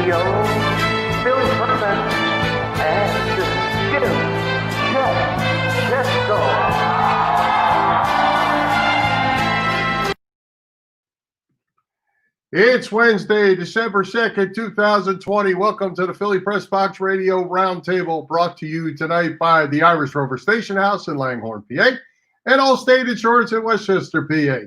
Radio, Bill and Chet. Let's go. It's Wednesday, December 2nd, 2020. Welcome to the Philly Pressbox Radio Roundtable, brought to you tonight by the Irish Rover Station House in Langhorne, PA, and Allstate Insurance in Westchester, PA.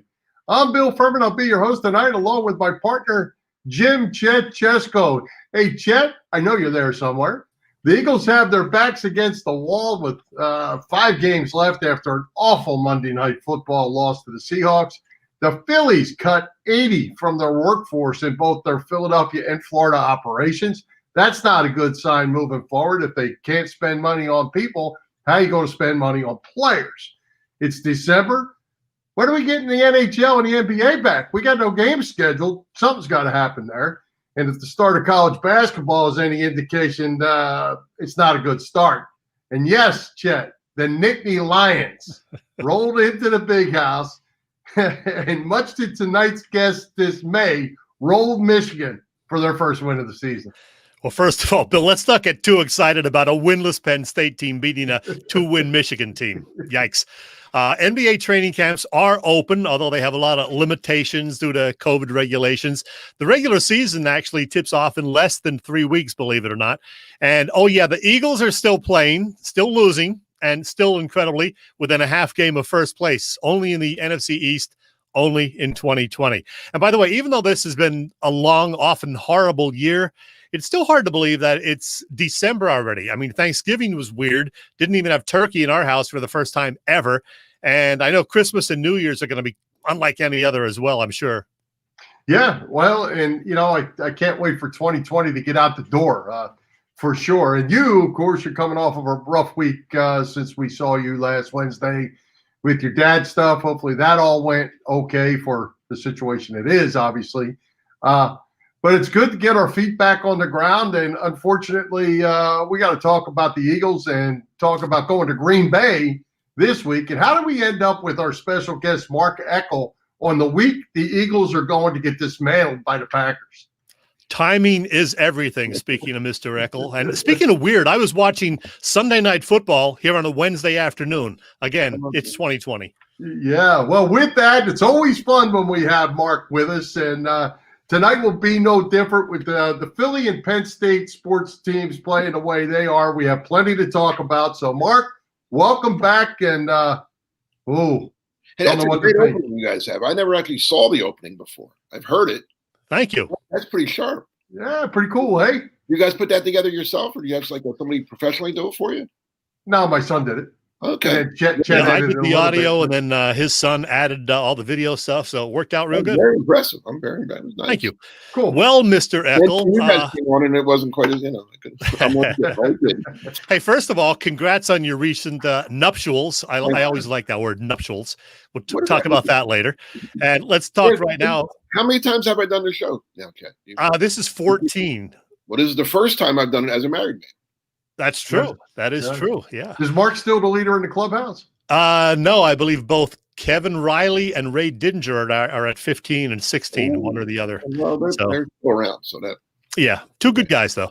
I'm Bill Furman. I'll be your host tonight, along with my partner, Jim Chet Chesko. Hey, Chet, I know you're there somewhere. The Eagles have their backs against the wall with 5 games left after an awful Monday Night Football loss to the Seahawks. The Phillies cut 80 from their workforce in both their Philadelphia and Florida operations. That's not a good sign moving forward. If they can't spend money on people, how are you going to spend money on players? It's December. When are we getting the NHL and the NBA back? We got no games scheduled. Something's got to happen there. And if the start of college basketball is any indication, it's not a good start. And yes, Chet, the Nittany Lions rolled into the big house and much to tonight's guest's dismay, rolled Michigan for their first win of the season. Well, first of all, Bill, let's not get too excited about a winless Penn State team beating a 2-win Michigan team. Yikes. NBA training camps are open, although they have a lot of limitations due to COVID regulations. The regular season actually tips off in less than 3 weeks, believe it or not. And, oh, yeah, the Eagles are still playing, still losing, and still incredibly within a half game of first place, only in the NFC East, only in 2020. And by the way, even though this has been a long, often horrible year, it's still hard to believe that it's December already. I mean, Thanksgiving was weird. Didn't even have turkey in our house for the first time ever. And I know Christmas and New Year's are going to be unlike any other as well, I'm sure. Yeah, well, and, you know, I can't wait for 2020 to get out the door. For sure. And you, of course, you're coming off of a rough week since we saw you last Wednesday with your dad stuff. Hopefully that all went okay for the situation it is, obviously. But it's good to get our feet back on the ground. And unfortunately, we got to talk about the Eagles and talk about going to Green Bay this week. And how do we end up with our special guest, Mark Eckel, on the week the Eagles are going to get dismantled by the Packers? Timing is everything, speaking of Mr. Eckel. And speaking of weird, I was watching Sunday Night Football here on a Wednesday afternoon. Again, it's 2020. Yeah, well, with that, it's always fun when we have Mark with us. And tonight will be no different with the Philly and Penn State sports teams playing the way they are. We have plenty to talk about. So, Mark, welcome back. And, hey, that's a great opening you guys have. I never actually saw the opening before. I've heard it. Thank you. That's pretty sharp. Yeah, pretty cool, hey? You guys put that together yourself, or do you have like somebody professionally do it for you? No, my son did it. Okay. Chet I did the audio, and then his son added all the video stuff, so it worked out real good. Very impressive. I'm very impressed. Nice. Thank you. Cool. Well, Mr. Eckel. You guys came on, and it wasn't quite as, Hey, first of all, congrats on your recent nuptials. I always like that word, nuptials. We'll talk about that later. And let's talk right now. How many times have I done the show? Yeah, okay. This is 14. Well, this is the first time I've done it as a married man. That's true. Yeah. That is true. Yeah. Is Mark still the leader in the clubhouse? No, I believe both Kevin Riley and Ray Didinger are at 15 and 16, one or the other. Well, they're still around. So that. Yeah. Two good guys, though.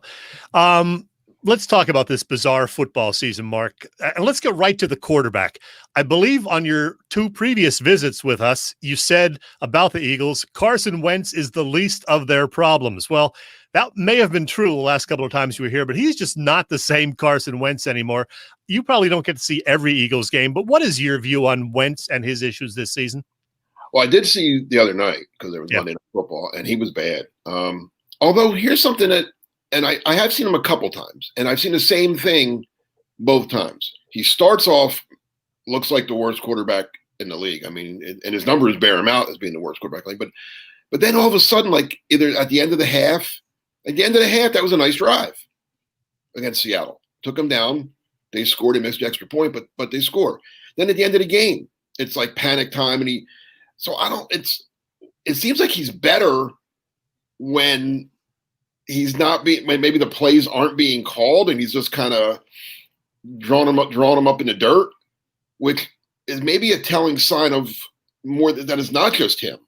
Let's talk about this bizarre football season, Mark. And let's get right to the quarterback. I believe on your 2 previous visits with us, you said about the Eagles, Carson Wentz is the least of their problems. Well, that may have been true the last couple of times you were here, but he's just not the same Carson Wentz anymore. You probably don't get to see every Eagles game, but what is your view on Wentz and his issues this season? Well, I did see the other night because there was Monday Night Football, and he was bad. Although here's something that, and I have seen him a couple times, and I've seen the same thing both times. He starts off, looks like the worst quarterback in the league. I mean, and his numbers bear him out as being the worst quarterback in the league. But then all of a sudden, like either at the end of the half, that was a nice drive against Seattle. Took them down. They scored. They missed the extra point, but they score. Then at the end of the game, it's like panic time, and it seems like he's better when he's not being, maybe the plays aren't being called, and he's just kind of drawing them up in the dirt, which is maybe a telling sign of more that is not just him.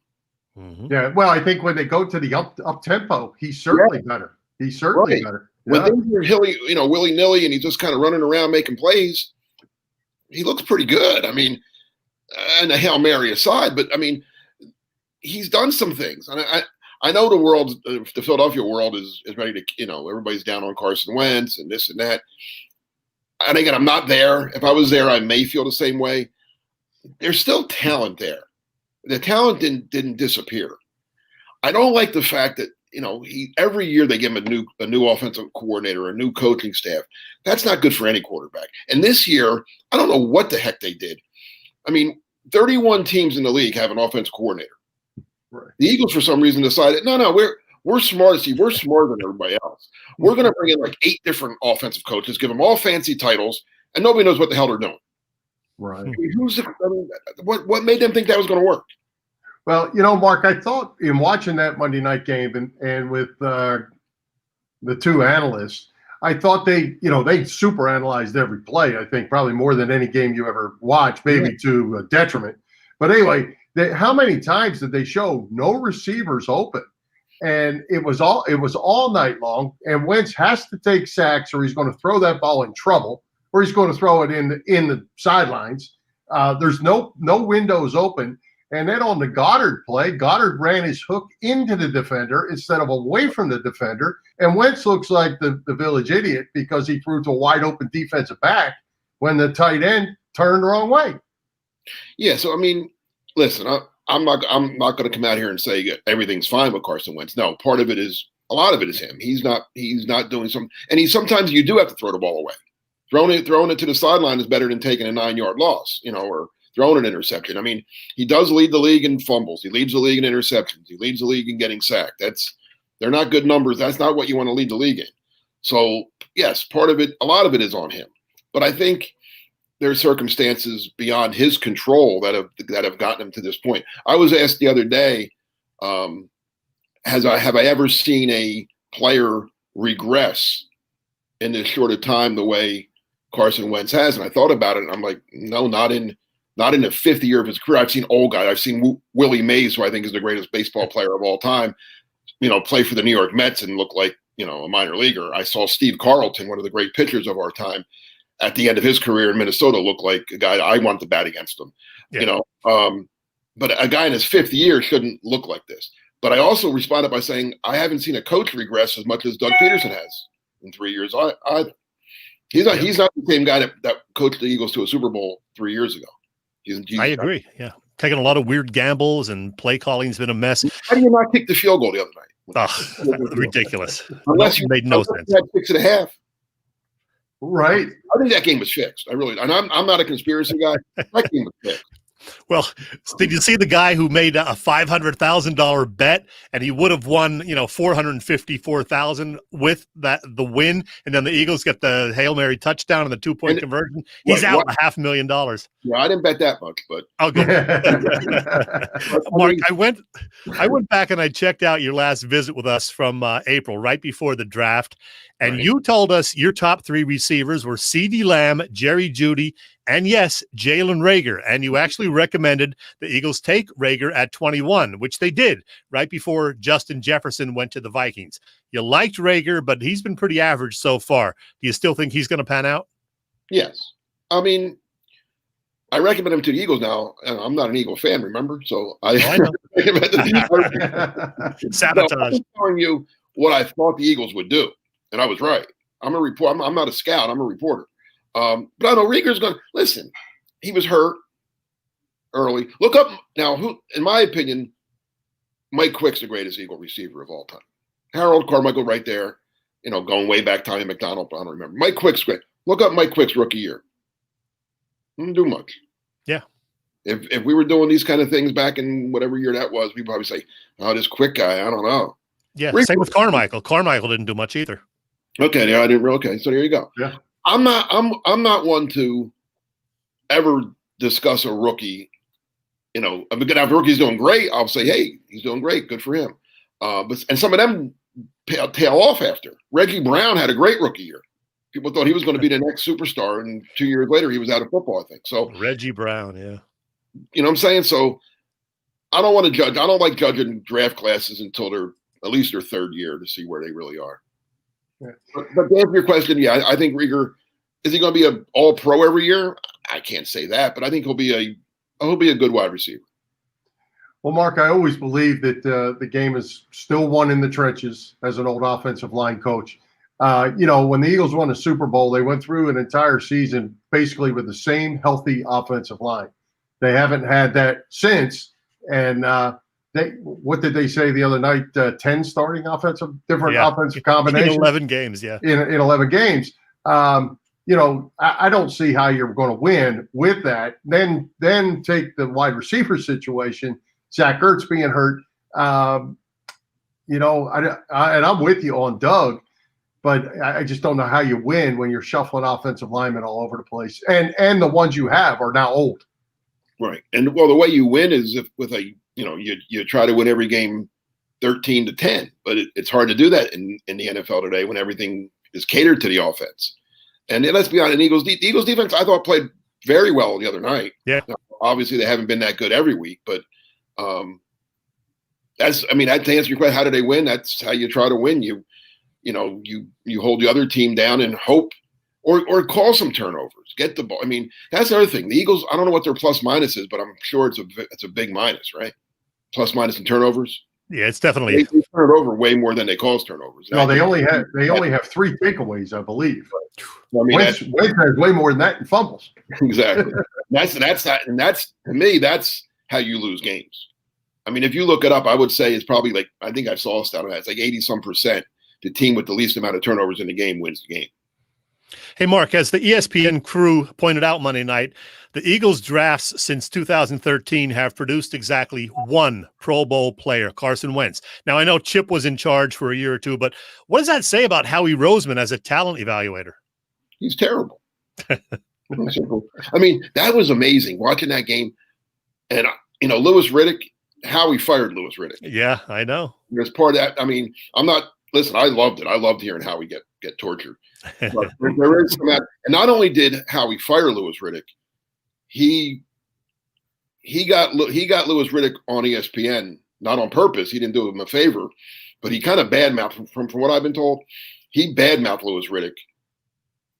Mm-hmm. Yeah, well, I think when they go to the up tempo, he's certainly better. He's certainly Right. better. When Yeah. things are willy nilly, and he's just kind of running around making plays, he looks pretty good. I mean, and a Hail Mary aside, but I mean, he's done some things. And I know the Philadelphia world is ready to, everybody's down on Carson Wentz and this and that. And again, I'm not there. If I was there, I may feel the same way. There's still talent there. The talent didn't disappear. I don't like the fact that, every year they give him a new offensive coordinator, a new coaching staff. That's not good for any quarterback. And this year, I don't know what the heck they did. I mean, 31 teams in the league have an offensive coordinator. Right. The Eagles, for some reason, decided, no, we're smart. See, we're smarter than everybody else. We're going to bring in like 8 different offensive coaches, give them all fancy titles, and nobody knows what the hell they're doing. Right. What made them think that was going to work? Well, Mark, I thought in watching that Monday night game and with the 2 analysts, I thought they super analyzed every play. I think probably more than any game you ever watched, maybe to a detriment. But anyway, how many times did they show no receivers open? And it was all night long. And Wentz has to take sacks, or he's going to throw that ball in trouble, or he's going to throw it in the sidelines. There's no windows open. And then on the Goddard play, Goddard ran his hook into the defender instead of away from the defender. And Wentz looks like the village idiot because he threw to a wide open defensive back when the tight end turned the wrong way. Yeah. So, I mean, listen, I'm not going to come out here and say everything's fine with Carson Wentz. No, a lot of it is him. He's not doing something. And sometimes you do have to throw the ball away. Throwing it to the sideline is better than taking a 9-yard loss, or throwing an interception. I mean, he does lead the league in fumbles. He leads the league in interceptions. He leads the league in getting sacked. They're not good numbers. That's not what you want to lead the league in. So, yes, a lot of it is on him. But I think there are circumstances beyond his control that have gotten him to this point. I was asked the other day, have I ever seen a player regress in this short of time the way Carson Wentz has? And I thought about it, and I'm like, no, not in the 50th year of his career. I've seen old guys. I've seen Willie Mays, who I think is the greatest baseball player of all time, play for the New York Mets and look like, a minor leaguer. I saw Steve Carlton, one of the great pitchers of our time, at the end of his career in Minnesota, look like a guy I want to bat against him. Yeah. But a guy in his 5th year shouldn't look like this. But I also responded by saying, I haven't seen a coach regress as much as Doug Peterson has in 3 years either. He's not the same guy that coached the Eagles to a Super Bowl 3 years ago. I agree. Yeah. Taking a lot of weird gambles, and play calling's been a mess. How do you not kick the field goal the other night? Oh, ridiculous. Unless you made no sense. Had 6.5. Right. I think that game was fixed. I really, and I'm not a conspiracy guy. That game was fixed. Well, did you see the guy who made a $500,000 bet, and he would have won, $454,000 with the win, and then the Eagles get the Hail Mary touchdown and the 2-point conversion? He's out $500,000. Yeah, I didn't bet that much, but oh, good. Mark, I went back and I checked out your last visit with us from April, right before the draft, and you told us your top 3 receivers were CeeDee Lamb, Jerry Jeudy, and yes, Jalen Reagor. And you actually recommended the Eagles take Reagor at 21, which they did right before Justin Jefferson went to the Vikings. You liked Reagor, but he's been pretty average so far. Do you still think he's going to pan out? Yes. I mean, I recommend him to the Eagles now, and I'm not an Eagle fan, remember? So I sabotage. I'm telling you what I thought the Eagles would do, and I was right. I'm a reporter. I'm not a scout. I'm a reporter. But I know Reagor's going to listen. He was hurt early. Look up now. Who, in my opinion, Mike Quick's the greatest Eagle receiver of all time. Harold Carmichael, right there. Going way back, Tommy McDonald. I don't remember. Mike Quick's great. Look up Mike Quick's rookie year. Didn't do much. Yeah. If we were doing these kind of things back in whatever year that was, we'd probably say, "Oh, this Quick guy, I don't know." Yeah. Same with Carmichael. Carmichael didn't do much either. Okay. Yeah, I didn't. Okay. So there you go. Yeah. I'm not one to ever discuss a rookie. If a rookie's doing great, I'll say, hey, he's doing great, good for him. But some of them tail off after. Reggie Brown had a great rookie year. People thought he was going to be the next superstar, and 2 years later he was out of football, I think. So Reggie Brown, yeah. You know what I'm saying? So I don't want to judge. I don't like judging draft classes until they're at least their 3rd year to see where they really are. But to answer your question, yeah, I think Rieger, is he going to be an all-pro every year? I can't say that, but I think he'll be a good wide receiver. Well, Mark, I always believe that the game is still won in the trenches as an old offensive line coach. When the Eagles won the Super Bowl, they went through an entire season basically with the same healthy offensive line. They haven't had that since. And what did they say the other night? 10 starting offensive combinations? In 11 games, yeah. In 11 games. I don't see how you're going to win with that. Then take the wide receiver situation. Zach Ertz being hurt, and I'm with you on Doug, but I just don't know how you win when you're shuffling offensive linemen all over the place, and the ones you have are now old. Right, and well, the way you win is you try to win every game 13-10, but it's hard to do that in the NFL today when everything is catered to the offense. And let's be honest, the Eagles defense I thought played very well the other night. Yeah, obviously they haven't been that good every week, but. To answer your question, how do they win? That's how you try to win. You hold the other team down and hope, or call some turnovers, get the ball. I mean, that's the other thing. The Eagles, I don't know what their plus minus is, but I'm sure it's a big minus, right? Plus minus in turnovers. Yeah, it's definitely. They turn it over way more than they cause turnovers. No, they only have 3 takeaways, I believe. I mean, Wentz has way more than that in fumbles. Exactly. that's to me, that's how you lose games. I mean, if you look it up, I would say it's probably I think I saw a stat on that. It's like 80-some%. The team with the least amount of turnovers in the game wins the game. Hey, Mark, as the ESPN crew pointed out Monday night, the Eagles drafts since 2013 have produced exactly one Pro Bowl player, Carson Wentz. Now, I know Chip was in charge for a year or two, but what does that say about Howie Roseman as a talent evaluator? He's terrible. I mean, that was amazing watching that game. And, Louis Riddick, Howie fired Louis Riddick. Yeah, I know. As part of that, I mean, I loved it. I loved hearing Howie get tortured. But there is some that, and not only did Howie fire Louis Riddick, he got Louis Riddick on ESPN, not on purpose. He didn't do him a favor, but he kind of badmouthed from what I've been told. He badmouthed Louis Riddick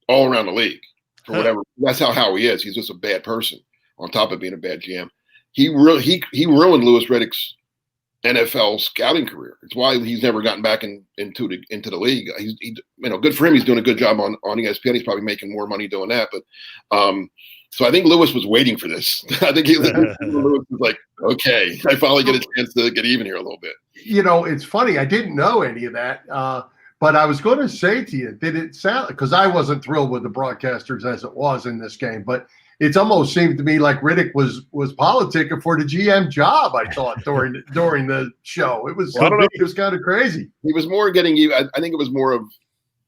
all around the league for whatever. That's how Howie is. He's just a bad person on top of being a bad GM. He ruined Louis Riddick's NFL scouting career. It's why he's never gotten back into the league. Good for him. He's doing a good job on ESPN. He's probably making more money doing that. But so I think Louis was waiting for this. I think Louis was like, okay, I finally get a chance to get even here a little bit. It's funny. I didn't know any of that. But I was going to say to you, did it sound, because I wasn't thrilled with the broadcasters as it was in this game, but it almost seemed to me like Riddick was politicking for the GM job, I thought, during the show. It was kind of crazy. He was more getting you. I think it was more of,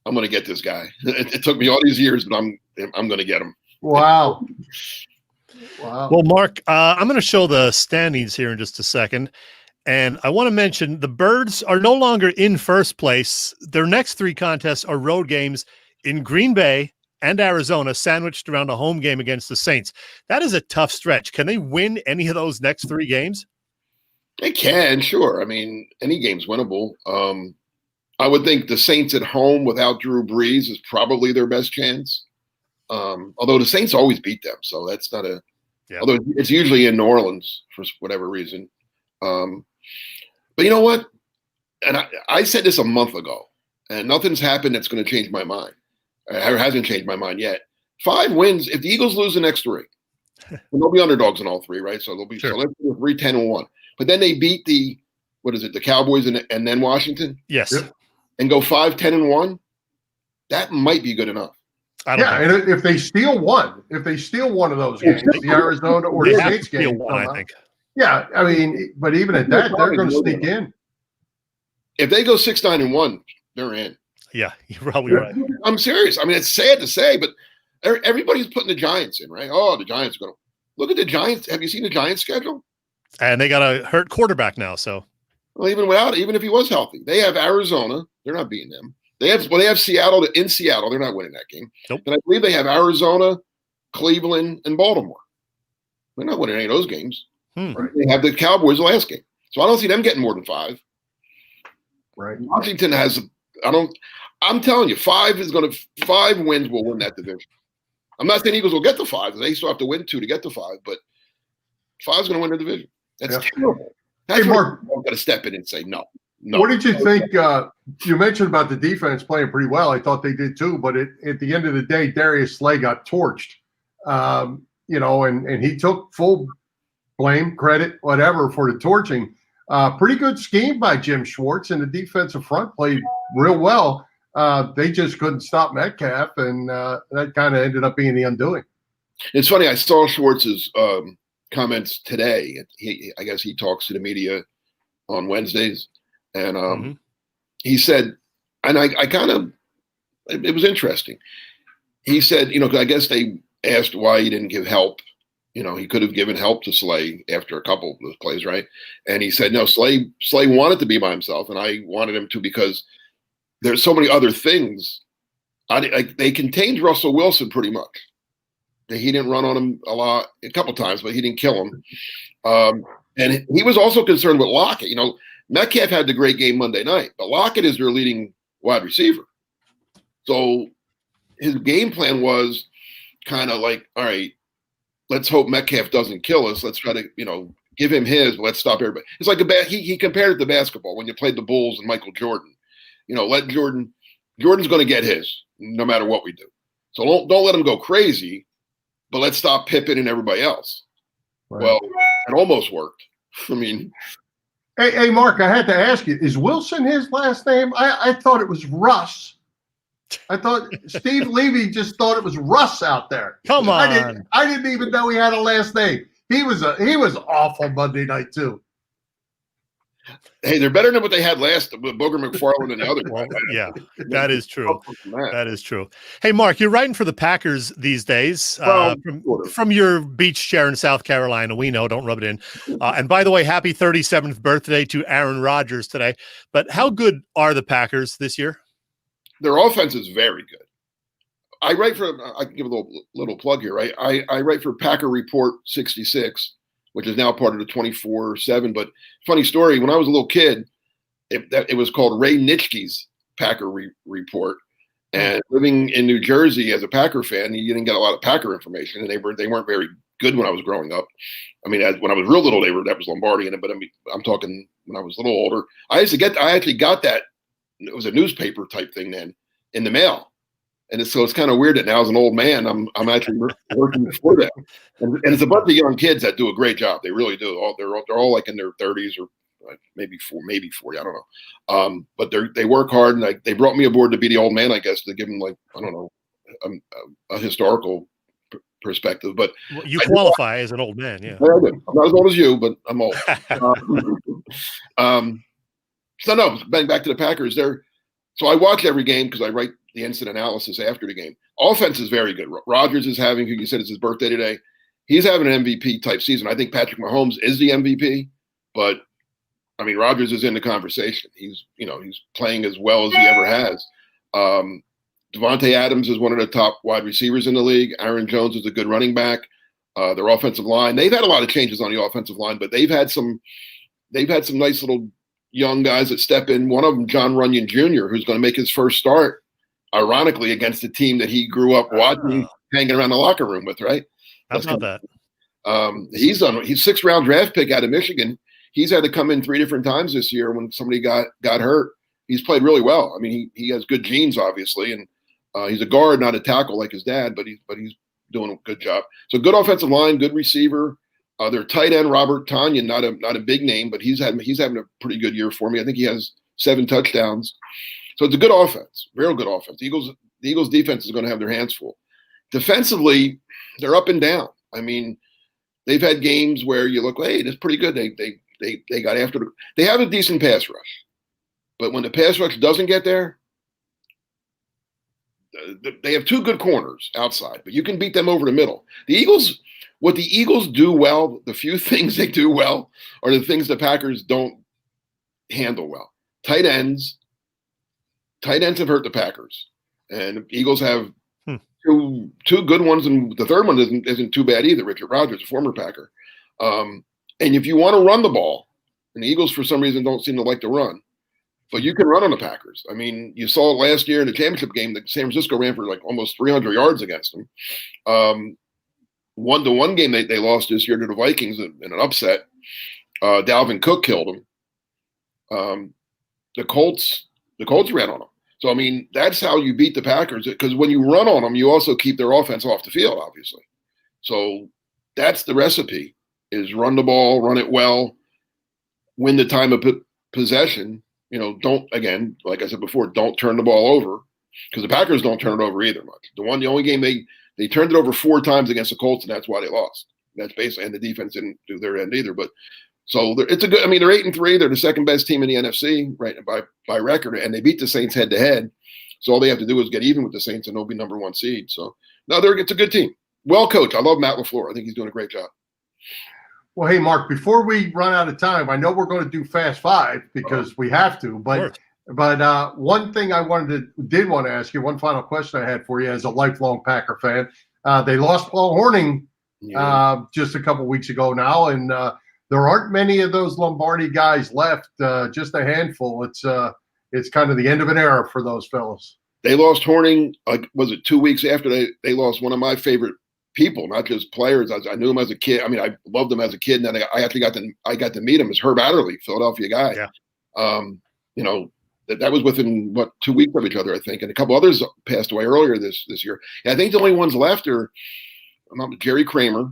I'm going to get this guy. It took me all these years, but I'm going to get him. Wow. Well, Mark, I'm going to show the standings here in just a second. And I want to mention the Birds are no longer in first place. Their next 3 contests are road games in Green Bay and Arizona, sandwiched around a home game against the Saints. That is a tough stretch. Can they win any of those next 3 games? They can, sure. I mean, any game's winnable. I would think the Saints at home without Drew Brees is probably their best chance. Although the Saints always beat them, so that's not a – although it's usually in New Orleans for whatever reason. But you know what? And I said this a month ago, and nothing's happened that's going to change my mind. It hasn't changed my mind yet. 5 wins. If the Eagles lose the next 3, and they'll be underdogs in all 3, right? So they'll be so let's do 3-10-1. But then they beat the Cowboys and then Washington. Yes, and go 5-10-1. That might be good enough. And if they steal one of those games, the Arizona or the Saints game, I think. Yeah, I mean, but even at that, they're going to sneak in. If they go 6-9-1, they're in. Yeah, you're probably right. I'm serious. I mean, it's sad to say, but everybody's putting the Giants in, right? Oh, the Giants are going to look at the Giants. Have you seen the Giants schedule? And they got a hurt quarterback now. So, well, even if he was healthy, they have Arizona. They're not beating them. They have Seattle in Seattle. They're not winning that game. Nope. And I believe they have Arizona, Cleveland, and Baltimore. They're not winning any of those games. Right. They have the Cowboys the last game. So I don't see them getting more than 5. Right. Washington has I'm telling you, 5 wins will win that division. I'm not saying Eagles will get to 5. They still have to win 2 to get to 5, but 5 is going to win the division. That's terrible. That's Hey, Mark, I'm going to step in and say no. What did you think? You mentioned about the defense playing pretty well. I thought they did too, but at the end of the day, Darius Slay got torched. And he took full blame, credit, whatever, for the torching. Pretty good scheme by Jim Schwartz, and the defensive front played real well. They just couldn't stop Metcalf, and that kind of ended up being the undoing. It's funny. I saw Schwartz's comments today. I guess he talks to the media on Wednesdays, and he said, and I kind of, it was interesting. He said, I guess they asked why he didn't give help. He could have given help to Slay after a couple of those plays, right? And he said, no, Slay wanted to be by himself, and I wanted him to because there's so many other things. They contained Russell Wilson pretty much. He didn't run on him a couple times, but he didn't kill him. And he was also concerned with Lockett. Metcalf had the great game Monday night, but Lockett is their leading wide receiver. So his game plan was kind of like, all right, let's hope Metcalf doesn't kill us. Let's try to, give him his. Let's stop everybody. It's like he compared it to basketball when you played the Bulls and Michael Jordan. Let Jordan's going to get his no matter what we do. So don't let him go crazy, but let's stop Pippen and everybody else. Right. Well, it almost worked. I mean, hey, Mark, I had to ask you: is Wilson his last name? I thought it was Russ. I thought Steve Levy just thought it was Russ out there. Come on! I didn't even know he had a last name. He was awful Monday night too. Hey, they're better than what they had last with Booger McFarland and the other guy. Yeah, that is true. That is true. Hey, Mark, you're writing for the Packers these days from your beach chair in South Carolina. We know, don't rub it in. And by the way, happy 37th birthday to Aaron Rodgers today. But how good are the Packers this year? Their offense is very good. I can give a little plug here, right? I write for Packer Report 66, which is now part of the 24/7. But funny story, when I was a little kid, it was called Ray Nitschke's Packer Report. And living in New Jersey as a Packer fan, you didn't get a lot of Packer information, and they weren't very good when I was growing up. I mean, when I was real little, that was Lombardi in it. But I mean, I'm talking when I was a little older. I actually got that. It was a newspaper type thing then in the mail. And so it's kind of weird that now as an old man, I'm actually working for them. And it's a bunch of young kids that do a great job. They really do. They're all like in their 30s or maybe 40. I don't know. But they work hard, and they brought me aboard to be the old man, I guess, to give them a historical perspective. But you qualify as an old man, yeah. I'm not as old as you, but I'm old. So no, back to the Packers. So I watch every game because I write the instant analysis after the game. Offense is very good. Rodgers is having, who you said it's his birthday today. He's having an MVP type season. I think Patrick Mahomes is the MVP, but I mean, Rodgers is in the conversation. He's playing as well as he ever has. Devontae Adams is one of the top wide receivers in the league. Aaron Jones is a good running back. Their offensive line, they've had a lot of changes on the offensive line, but they've had some nice little young guys that step in. One of them, John Runyon Jr., who's going to make his first start, ironically, against the team that he grew up watching, hanging around the locker room with, right? How about that? He's 6th-round draft pick out of Michigan. He's had to come in 3 different times this year when somebody got hurt. He's played really well. I mean, he has good genes, obviously, and he's a guard, not a tackle like his dad, but he's doing a good job. So good offensive line, good receiver. Their tight end, Robert Tonyan, not a big name, but he's having a pretty good year for me. I think he has 7 touchdowns. So it's a good offense, real good offense. The Eagles defense is going to have their hands full. Defensively, they're up and down. I mean, they've had games where you look, hey, that's pretty good. They got after it. They have a decent pass rush, but when the pass rush doesn't get there, they have 2 good corners outside, but you can beat them over the middle. What the Eagles do well, the few things they do well, are the things the Packers don't handle well. Tight ends have hurt the Packers, and the Eagles have two good ones, and the third one isn't too bad either. Richard Rodgers, a former Packer. And if you want to run the ball, and the Eagles for some reason don't seem to like to run, but you can run on the Packers. I mean, you saw last year in the championship game that San Francisco ran for like almost 300 yards against them. The one game they lost this year to the Vikings in an upset. Dalvin Cook killed them. The Colts ran on them. So, I mean, that's how you beat the Packers, because when you run on them, you also keep their offense off the field, obviously. So that's the recipe, is run the ball, run it well, win the time of possession. Don't, again, like I said before, don't turn the ball over, because the Packers don't turn it over either much. The only game they turned it over 4 times against the Colts, and that's why they lost. That's basically, and the defense didn't do their end either. But so it's a good. I mean, they're 8-3. They're the second best team in the NFC, right, by record, and they beat the Saints head to head. So all they have to do is get even with the Saints, and they'll be number 1 seed. So no, it's a good team, well coached. I love Matt LaFleur. I think he's doing a great job. Well, hey, Mark, before we run out of time, I know we're going to do Fast Five because we have to, but one thing I did want to ask you, one final question I had for you as a lifelong Packer fan. They lost Paul Hornung just a couple weeks ago now, and there aren't many of those Lombardi guys left, just a handful. It's kind of the end of an era for those fellas. They lost Hornung, was it 2 weeks after they lost one of my favorite people, not just players. I knew him as a kid. I mean, I loved him as a kid, and then I actually got to meet him as Herb Adderley, Philadelphia guy. Yeah. That was within 2 weeks of each other, I think, and a couple others passed away earlier this year. And I think the only ones left are Jerry Kramer,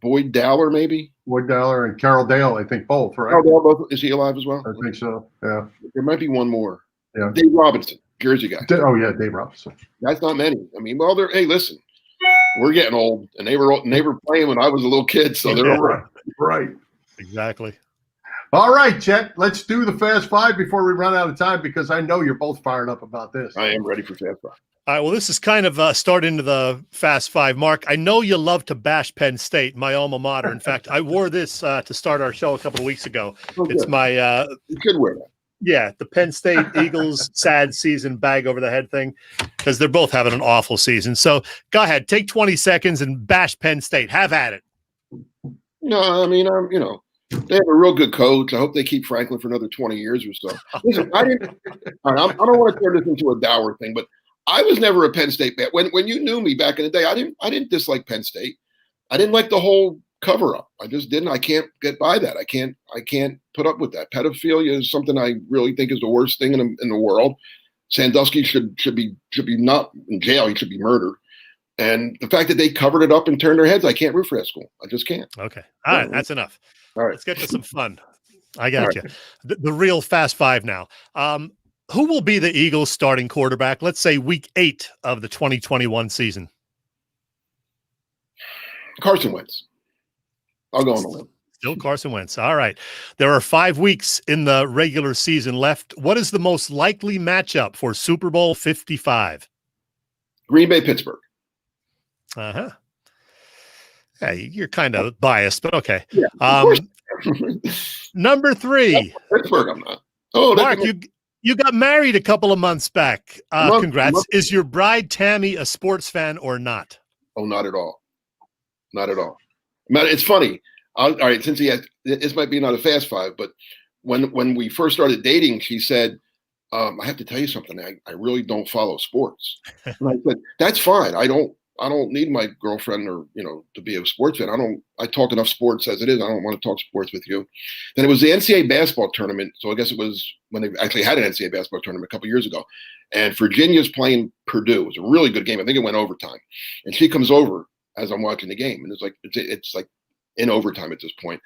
Boyd Dowler, maybe. Boyd Dowler and Carol Dale, I think both, right? Carol Dale, both. Is he alive as well? I think so. Yeah. There might be one more. Yeah. Dave Robinson, Jersey guy. Dave Robinson. That's not many. I mean, well, hey, listen. We're getting old, and they were playing when I was a little kid, so they're over. Right. Exactly. All right, Chet, let's do the Fast Five before we run out of time, because I know you're both fired up about this. I am ready for Fast Five. All right, well, this is kind of a start into the Fast Five. Mark, I know you love to bash Penn State, my alma mater. In fact, I wore this to start our show a couple of weeks ago. It's my you could wear that. Yeah, the Penn State Eagles sad season bag over the head thing, because they're both having an awful season. So go ahead, take 20 seconds and bash Penn State. Have at it. No, I mean, they have a real good coach. I hope they keep Franklin for another 20 years or so. Listen, I don't want to turn this into a dour thing, but I was never a Penn State fan. When you knew me back in the day, I didn't dislike Penn State. I didn't like the whole cover up. I just didn't. I can't get by that. I can't put up with that. Pedophilia is something I really think is the worst thing in the world. Sandusky should be not in jail. He should be murdered. And the fact that they covered it up and turned their heads, I can't root for that school. I just can't. Okay. All right. That's enough. All right. Let's get to some fun. I got you. The real Fast Five now. Who will be the Eagles starting quarterback? Let's say week 8 of the 2021 season. Carson Wentz. I'll go on a limb. Still Carson Wentz. All right. There are 5 weeks in the regular season left. What is the most likely matchup for Super Bowl 55? Green Bay, Pittsburgh. Uh-huh. Hey, you're kind of biased, but okay. Yeah, number 3. Pittsburgh, I'm not. Oh, Mark, you got married a couple of months back. Congrats. Is your bride, Tammy, a sports fan or not? Oh, not at all. Not at all. It's funny. All right, since this might be not a Fast Five, but when we first started dating, she said, I have to tell you something. I really don't follow sports. And I said, that's fine. I don't need my girlfriend or, to be a sports fan. I talk enough sports as it is. I don't want to talk sports with you. Then it was the NCAA basketball tournament. So I guess it was when they actually had an NCAA basketball tournament a couple years ago. And Virginia's playing Purdue. It was a really good game. I think it went overtime. And she comes over as I'm watching the game. And it's like in overtime at this point.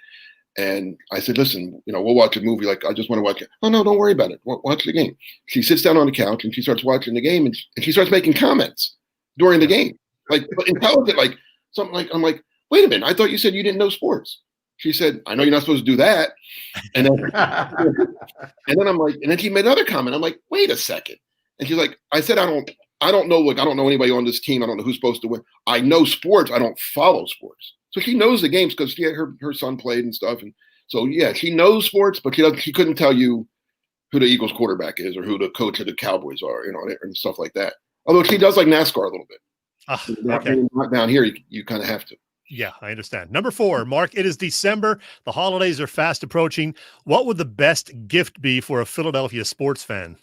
And I said, listen, we'll watch a movie. Like, I just want to watch it. Oh, no, don't worry about it. Watch the game. She sits down on the couch and she starts watching the game and she starts making comments during the game. Like intelligent, like something like, I'm like, wait a minute. I thought you said you didn't know sports. She said, I know you're not supposed to do that. And then, and then I'm like, and then she made another comment. I'm like, wait a second. And she's like, I said, I don't know. Look, I don't know anybody on this team. I don't know who's supposed to win. I know sports. I don't follow sports. So she knows the games because her son played and stuff. And so, yeah, she knows sports, but she couldn't tell you who the Eagles quarterback is or who the coach of the Cowboys are, and stuff like that. Although she does like NASCAR a little bit. Okay. Not down here, you kind of have to. Yeah, I understand. Number 4, Mark, it is December. The holidays are fast approaching. What would the best gift be for a Philadelphia sports fan?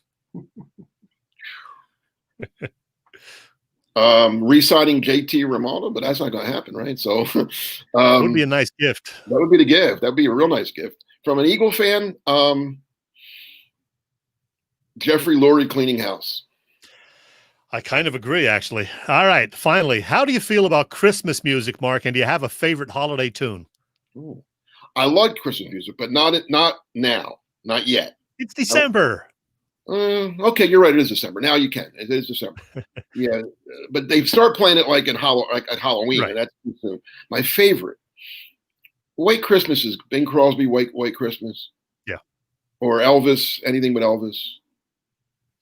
Re-signing JT Ronaldo, but that's not going to happen, right? So Would be a nice gift. that would be the gift. That would be a real nice gift. From an Eagle fan, Jeffrey Lurie cleaning house. I kind of agree, actually. All right, finally, how do you feel about Christmas music, Mark? And do you have a favorite holiday tune? Ooh. I like Christmas music, but not now, not yet. It's December. Okay, you're right. It is December. Now you can. It is December. Yeah, but they start playing it like at Halloween, Right. and that's too soon. My favorite, White Christmas is Bing Crosby. White Christmas. Yeah. Or Elvis. Anything but Elvis.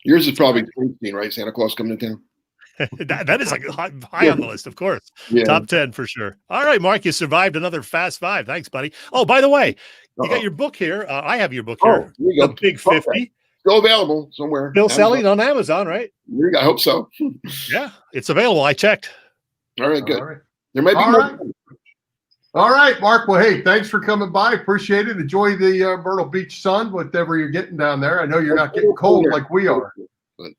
Yours is probably Springsteen, right? Santa Claus coming to town. that is like high on the list, of course. Yeah. Top 10 for sure. All right, Mark, you survived another Fast Five. Thanks, buddy. Oh, by the way, you got your book here. I have your book here. Here you go. The Big 50. Still available somewhere. Still selling on Amazon, right? I hope so. Yeah, it's available. I checked. All right, good. All right. There might be All more. right. All right, Mark. Well, hey, thanks for coming by. Appreciate it. Enjoy the Myrtle Beach sun, whatever you're getting down there. I know you're not getting cold like we are. But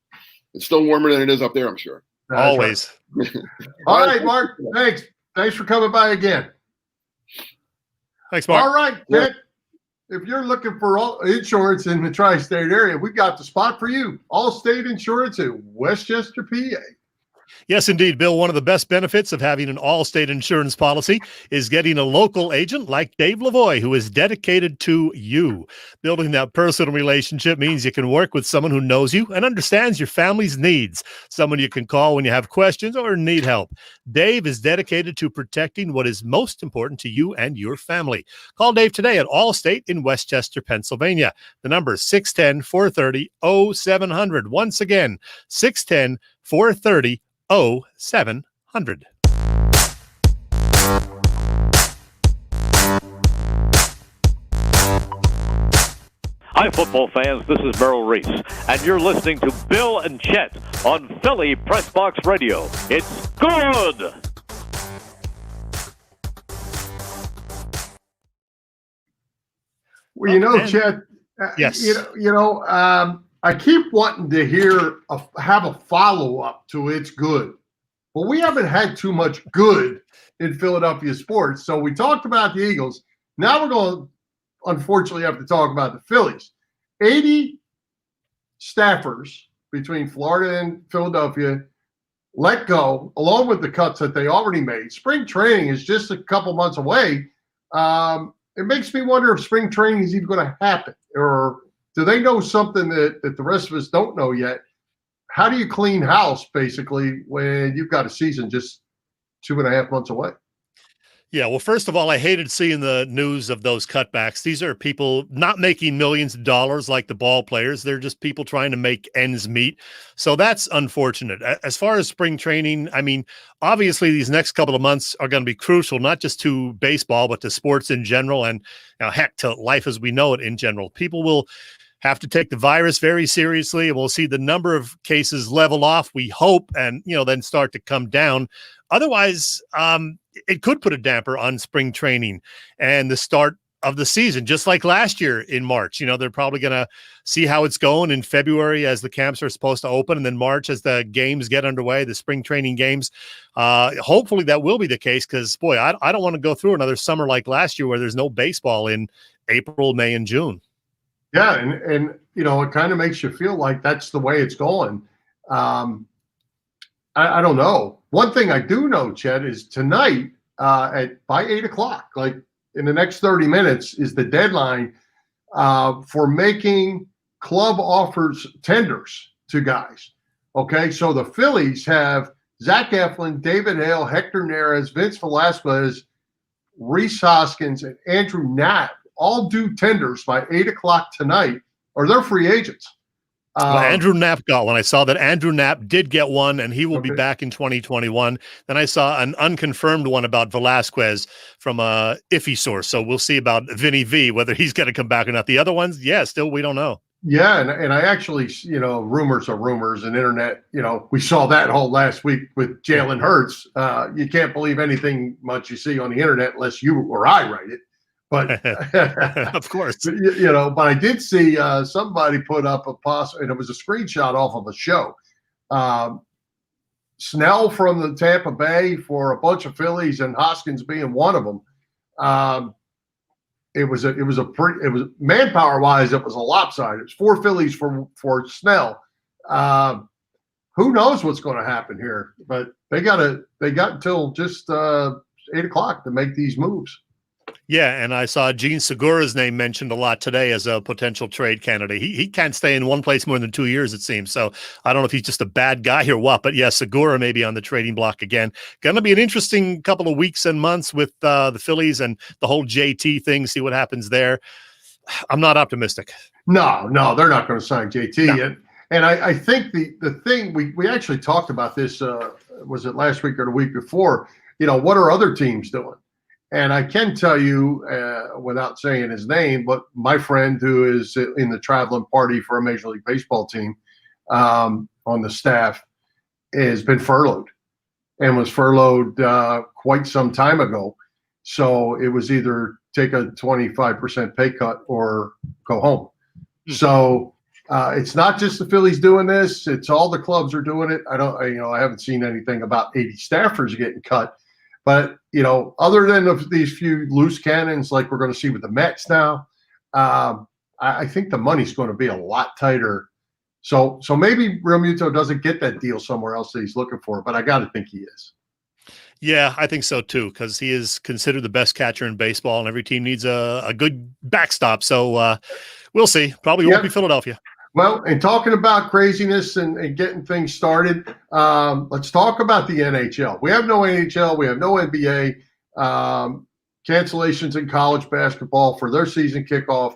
it's still warmer than it is up there, I'm sure. That's Always. right. All right, Mark. Thanks. Thanks for coming by again. Thanks, Mark. All right, Kent. If you're looking for all insurance in the tri-state area, we got the spot for you. Allstate Insurance in Westchester, PA. Yes, indeed, Bill. One of the best benefits of having an all-state insurance policy is getting a local agent like Dave Lavoie, who is dedicated to you. Building that personal relationship means you can work with someone who knows you and understands your family's needs, someone you can call when you have questions or need help. Dave is dedicated to protecting what is most important to you and your family. Call Dave today at Allstate in Westchester, Pennsylvania. The number is 610-430-0700. Once again, 610-430-0700. Hi, football fans. This is Merrill Reese, and you're listening to Bill and Chet on Philly Pressbox Radio. It's good. Well, you know, Chet. Yes. I keep wanting to have a follow-up to It's Good. But we haven't had too much good in Philadelphia sports. So we talked about the Eagles. Now we're going to, unfortunately, have to talk about the Phillies. 80 staffers between Florida and Philadelphia let go, along with the cuts that they already made. Spring training is just a couple months away. It makes me wonder if spring training is even going to happen, or do they know something that the rest of us don't know yet? How do you clean house, basically, when you've got a season just 2.5 months away? Yeah, well, first of all, I hated seeing the news of those cutbacks. These are people not making millions of dollars like the ball players. They're just people trying to make ends meet. So that's unfortunate. As far as spring training, I mean, obviously these next couple of months are going to be crucial, not just to baseball, but to sports in general, and heck, to life as we know it in general. People will have to take the virus very seriously, and we'll see the number of cases level off, we hope, and then start to come down. Otherwise, it could put a damper on spring training and the start of the season, just like last year in March. They're probably going to see how it's going in February as the camps are supposed to open, and then March as the games get underway, the spring training games. Hopefully that will be the case, because, boy, I don't want to go through another summer like last year where there's no baseball in April, May, and June. Yeah, and it kind of makes you feel like that's the way it's going. I don't know. One thing I do know, Chet, is tonight by 8 o'clock, like in the next 30 minutes, is the deadline for making club offers tenders to guys. Okay, so the Phillies have Zach Eflin, David Hale, Hector Neris, Vince Velasquez, Rhys Hoskins, and Andrew Knapp all do tenders by 8 o'clock tonight, or they're free agents. Well, Andrew Knapp got one. I saw that Andrew Knapp did get one, and he will be back in 2021. Then I saw an unconfirmed one about Velasquez from a iffy source. So we'll see about Vinny V, whether he's going to come back or not. The other ones, still we don't know. Yeah, and I actually, rumors are rumors, and internet, we saw that whole last week with Jalen Hurts. You can't believe anything much you see on the internet unless you or I write it. But Of course. but I did see somebody put up and it was a screenshot off of a show. Snell from the Tampa Bay for a bunch of Phillies and Hoskins being one of them. It was manpower wise, it was a lopsided. It was 4 Phillies for Snell. Who knows what's going to happen here? But they got until just 8:00 to make these moves. Yeah, and I saw Gene Segura's name mentioned a lot today as a potential trade candidate. He can't stay in one place more than 2 years, it seems. So I don't know if he's just a bad guy or what, but yeah, Segura may be on the trading block again. Going to be an interesting couple of weeks and months with the Phillies and the whole JT thing, see what happens there. I'm not optimistic. No, they're not going to sign JT. No. And I think the thing, we actually talked about this, was it last week or the week before, what are other teams doing? And I can tell you, without saying his name, but my friend who is in the traveling party for a Major League Baseball team on the staff has been furloughed and was furloughed quite some time ago. So it was either take a 25% pay cut or go home. Mm-hmm. So it's not just the Phillies doing this. It's all the clubs are doing it. I haven't seen anything about 80 staffers getting cut. But, other than these few loose cannons like we're going to see with the Mets now, I think the money's going to be a lot tighter. So maybe Realmuto doesn't get that deal somewhere else that he's looking for, but I got to think he is. Yeah, I think so too, because he is considered the best catcher in baseball, and every team needs a good backstop. So we'll see. Probably won't be Philadelphia. Well, and talking about craziness and getting things started, let's talk about the NHL. We have no NHL. We have no NBA. Cancellations in college basketball for their season kickoff.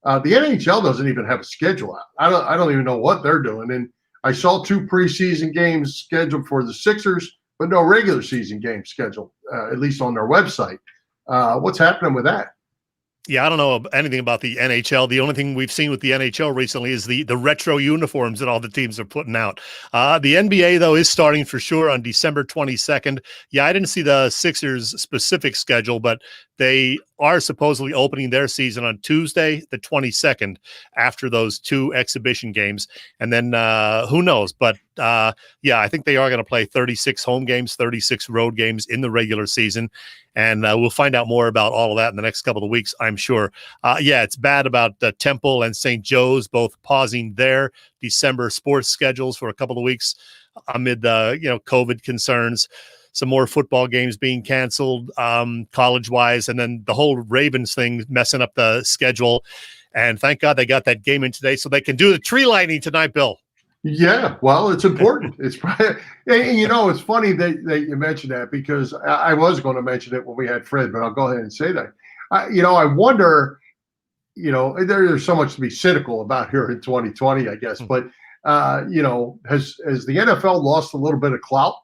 The NHL doesn't even have a schedule out. I don't even know what they're doing. And I saw 2 preseason games scheduled for the Sixers, but no regular season games scheduled, at least on their website. What's happening with that? Yeah, I don't know anything about the NHL. The only thing we've seen with the NHL recently is the retro uniforms that all the teams are putting out. The NBA, though, is starting for sure on December 22nd. Yeah, I didn't see the Sixers' specific schedule, but they are supposedly opening their season on Tuesday, the 22nd, after those 2 exhibition games. And then who knows? But yeah, I think they are going to play 36 home games, 36 road games in the regular season. And we'll find out more about all of that in the next couple of weeks, I'm sure. Yeah, it's bad about Temple and St. Joe's both pausing their December sports schedules for a couple of weeks amid the COVID concerns. Some more football games being canceled, college-wise, and then the whole Ravens thing messing up the schedule. And thank God they got that game in today so they can do the tree lighting tonight, Bill. Yeah, well, it's important. It's probably, it's funny that you mentioned that because I was going to mention it when we had Fred, but I'll go ahead and say that. I wonder, there's so much to be cynical about here in 2020, I guess. But, has the NFL lost a little bit of clout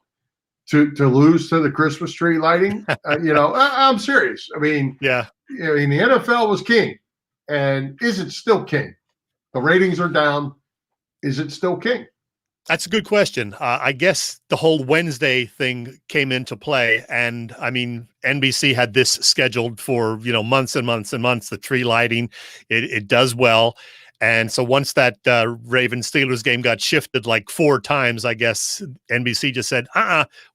to lose to the Christmas tree lighting? I'm serious. I mean, yeah. The NFL was king, and is it still king? The ratings are down. Is it still king? That's a good question. I guess the whole Wednesday thing came into play. And I mean, NBC had this scheduled for, months and months and months, the tree lighting. It does well. And so once that Ravens-Steelers game got shifted like 4 times, I guess NBC just said,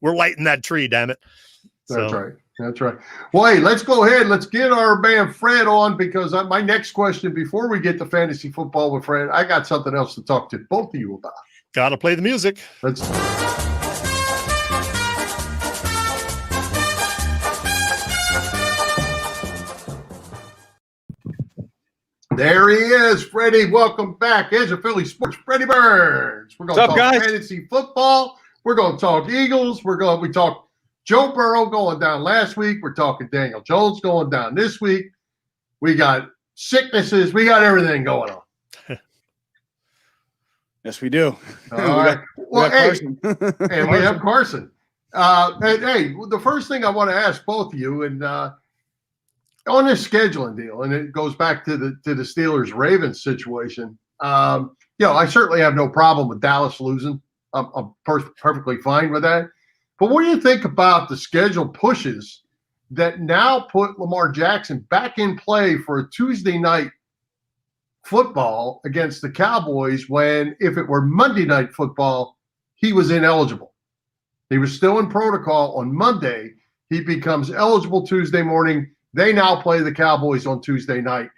we're lighting that tree, damn it. That's right. That's right. Well, hey, let's go ahead. Let's get our man Fred on because my next question before we get to fantasy football with Fred, I got something else to talk to both of you about. Got to play the music. There he is, Freddy. Welcome back. Here's a Philly Sports, Freddy Burns. We're going to talk fantasy football. We're going to talk Eagles. We talked Joe Burrow going down last week. We're talking Daniel Jones going down this week. We got sicknesses. We got everything going on. Yes, we do. All right. And we have Carson. Hey, the first thing I want to ask both of you, and on this scheduling deal, and it goes back to the Steelers-Ravens situation, I certainly have no problem with Dallas losing. I'm perfectly fine with that. But what do you think about the schedule pushes that now put Lamar Jackson back in play for a Tuesday night football against the Cowboys when, if it were Monday night football, he was ineligible? He was still in protocol on Monday. He becomes eligible Tuesday morning. They now play the Cowboys on Tuesday night.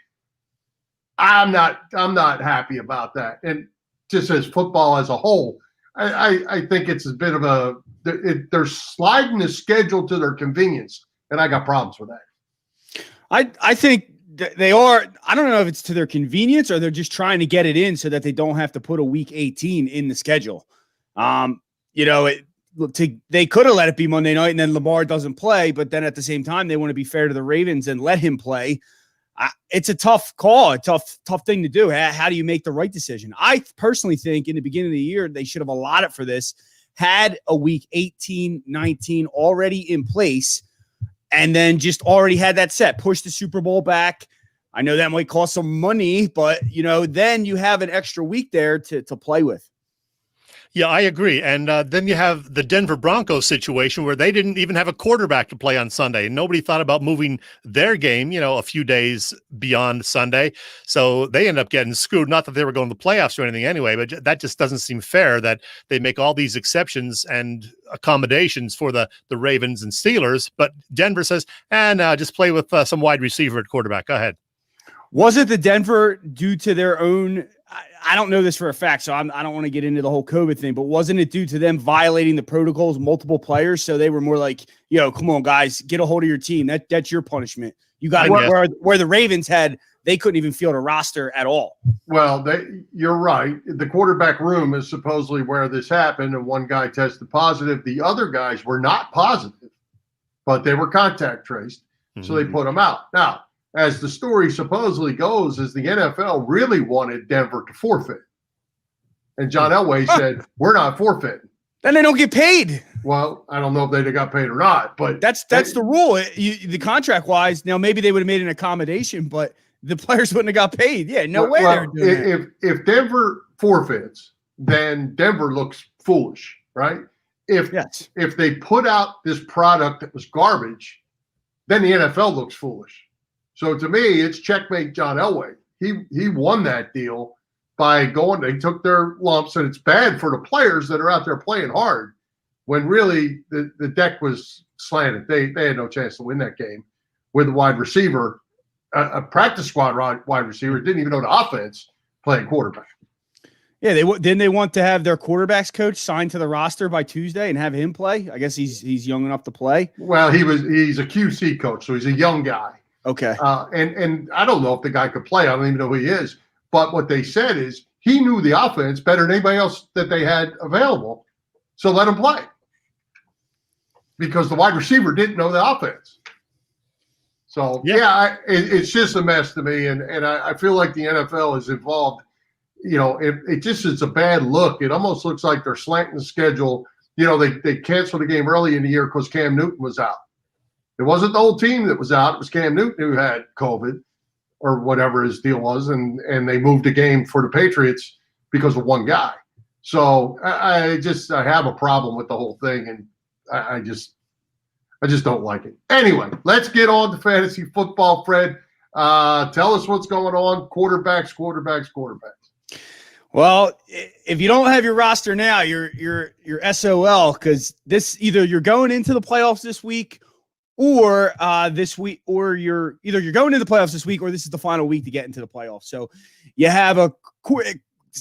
I'm not happy about that. And just as football as a whole, I think it's a bit of they're sliding the schedule to their convenience, and I got problems with that. I think they are. I don't know if it's to their convenience or they're just trying to get it in so that they don't have to put a week 18 in the schedule. They could have let it be Monday night and then Lamar doesn't play, but then at the same time, they want to be fair to the Ravens and let him play. It's a tough call, a tough thing to do. How do you make the right decision? I personally think in the beginning of the year, they should have allotted for this, had a week 18, 19 already in place, and then just already had that set, push the Super Bowl back. I know that might cost some money, but then you have an extra week there to play with. Yeah, I agree. And then you have the Denver Broncos situation where they didn't even have a quarterback to play on Sunday. And nobody thought about moving their game, a few days beyond Sunday. So they end up getting screwed. Not that they were going to the playoffs or anything anyway, but that just doesn't seem fair that they make all these exceptions and accommodations for the Ravens and Steelers. But Denver says, just play with some wide receiver at quarterback. Go ahead. Was it the Denver due to their own – I don't know this for a fact, so I don't want to get into the whole COVID thing, but wasn't it due to them violating the protocols, multiple players? So they were more like, come on, guys, get a hold of your team. That's your punishment. You got where the Ravens they couldn't even field a roster at all. Well, you're right. The quarterback room is supposedly where this happened, and one guy tested positive. The other guys were not positive, but they were contact traced, so they put them out. Now, as the story supposedly goes, is the NFL really wanted Denver to forfeit. And John Elway said, we're not forfeiting. Then they don't get paid. Well, I don't know if they got paid or not, but that's the rule. The contract wise, now maybe they would have made an accommodation, but the players wouldn't have got paid. Yeah, no way they're doing that. If Denver forfeits, then Denver looks foolish, right? If they put out this product that was garbage, then the NFL looks foolish. So to me, it's checkmate John Elway. He won that deal by they took their lumps, and it's bad for the players that are out there playing hard when really the deck was slanted. They had no chance to win that game with a wide receiver, a practice squad wide receiver, didn't even know the offense, playing quarterback. Yeah, didn't they want to have their quarterbacks coach signed to the roster by Tuesday and have him play? I guess he's young enough to play. Well, he's a QC coach, so he's a young guy. Okay. And I don't know if the guy could play. I don't even know who he is. But what they said is he knew the offense better than anybody else that they had available. So let him play. Because the wide receiver didn't know the offense. So, it's just a mess to me. And I feel like the NFL is involved. It's a bad look. It almost looks like they're slanting the schedule. They canceled the game early in the year because Cam Newton was out. It wasn't the whole team that was out. It was Cam Newton who had COVID or whatever his deal was, and they moved the game for the Patriots because of one guy. So I have a problem with the whole thing, and I just don't like it. Anyway, let's get on to fantasy football, Fred. Tell us what's going on. Quarterbacks. Well, if you don't have your roster now, you're SOL, because either you're going into the playoffs this week or this week, or you're going into the playoffs this week, or this is the final week to get into the playoffs. So you have a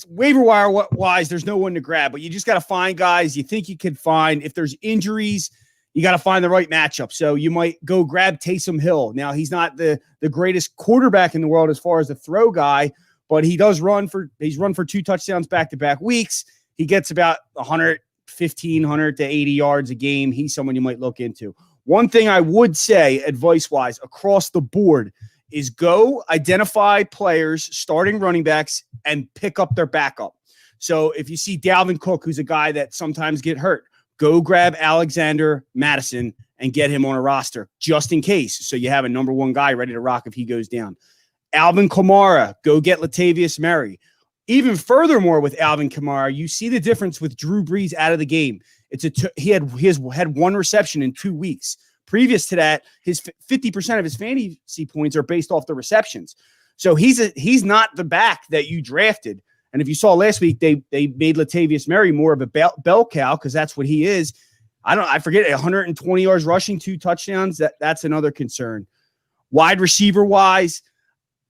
waiver wire wise, there's no one to grab, but you just got to find guys you think you can find. If there's injuries, you got to find the right matchup. So you might go grab Taysom Hill. Now, he's not the greatest quarterback in the world as far as the throw guy, but he's run for 2 touchdowns back-to-back weeks. He gets about 100 to 80 yards a game. He's someone you might look into. One thing I would say, advice-wise, across the board, is go identify players, starting running backs, and pick up their backup. So if you see Dalvin Cook, who's a guy that sometimes get hurt, go grab Alexander Madison and get him on a roster just in case. So you have a number one guy ready to rock if he goes down. Alvin Kamara, go get Latavius Murray. even furthermore with Alvin Kamara, you see the difference with Drew Brees out of the game. He had one reception in 2 weeks. Previous to that, his 50% of his fantasy points are based off the receptions. So he's not the back that you drafted. And if you saw last week, they made Latavius Murray more of a bell cow because that's what he is. I forget 120 yards rushing, 2 touchdowns. That's another concern. Wide receiver wise,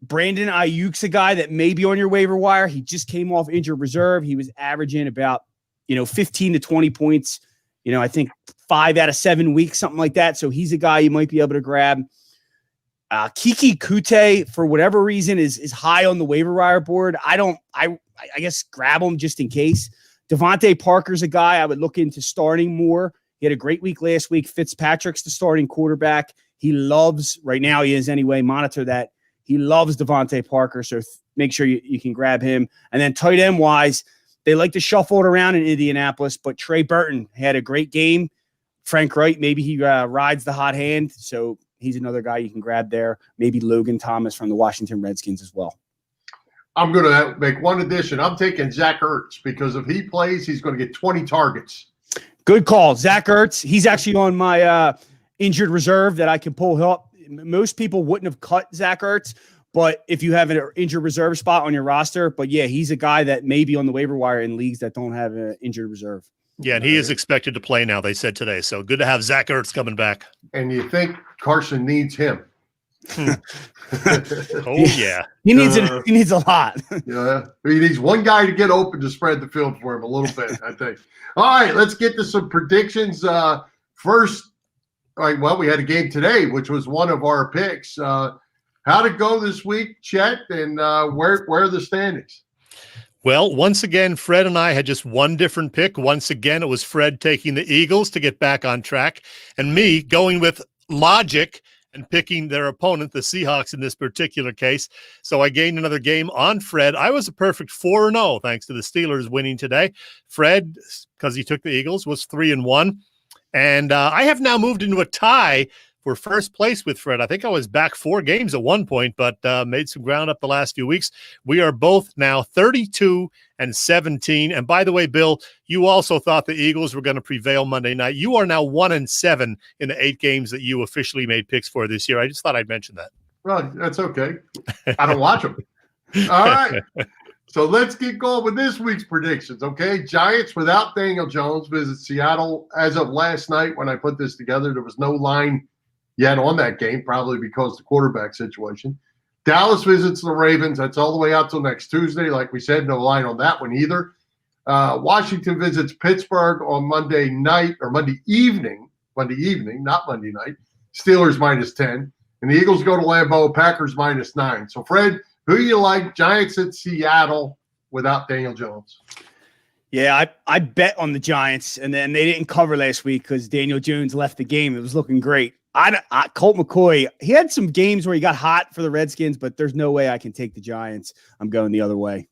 Brandon Ayuk's a guy that may be on your waiver wire. He just came off injured reserve. He was averaging about 15 to 20 points. I think 5 out of 7 weeks, something like that. So he's a guy you might be able to grab. Kiki Kute, for whatever reason, is high on the waiver wire board. I guess grab him just in case. Devontae Parker's a guy I would look into starting more. He had a great week last week. Fitzpatrick's the starting quarterback. He loves, right now he is anyway, monitor that. He loves Devontae Parker, so make sure you can grab him. And then tight end wise, they like to shuffle it around in Indianapolis, but Trey Burton had a great game. Frank Wright, maybe he rides the hot hand, so he's another guy you can grab there. Maybe Logan Thomas from the Washington Redskins as well. I'm going to make one addition. I'm taking Zach Ertz because if he plays, he's going to get 20 targets. Good call. Zach Ertz, he's actually on my injured reserve that I can pull up. Most people wouldn't have cut Zach Ertz, but if you have an injured reserve spot on your roster, but yeah, he's a guy that may be on the waiver wire in leagues that don't have an injured reserve. Yeah, and he is expected to play now, they said today. So good to have Zach Ertz coming back. And you think Carson needs him? Oh, yeah. He needs a lot. Yeah. He needs one guy to get open to spread the field for him a little bit, I think. All right, let's get to some predictions. First, all right, well, we had a game today, which was one of our picks. How'd it go this week, Chet, and where are the standings? Well, once again, Fred and I had just one different pick. Once again, it was Fred taking the Eagles to get back on track, and me going with logic and picking their opponent, the Seahawks, in this particular case. So I gained another game on Fred. I was a perfect 4-0 thanks to the Steelers winning today. Fred, because he took the Eagles, was 3-1. And I have now moved into a tie for first place with Fred. I think I was back 4 games at one point, but made some ground up the last few weeks. We are both now 32-17. And by the way, Bill, you also thought the Eagles were going to prevail Monday night. You are now 1-7 in the 8 games that you officially made picks for this year. I just thought I'd mention that. Well, that's okay. I don't watch them. All right. So let's get going with this week's predictions, okay? Giants without Daniel Jones visit Seattle. As of last night when I put this together, there was no line yet on that game, probably because of the quarterback situation. Dallas visits the Ravens. That's all the way out till next Tuesday. Like we said, no line on that one either. Washington visits Pittsburgh on Monday night or Monday evening, not Monday night. Steelers -10. And the Eagles go to Lambeau, Packers -9. So, Fred, who do you like? Giants at Seattle without Daniel Jones. Yeah, I bet on the Giants, and then they didn't cover last week because Daniel Jones left the game. It was looking great. Colt McCoy, he had some games where he got hot for the Redskins, but there's no way I can take the Giants. I'm going the other way.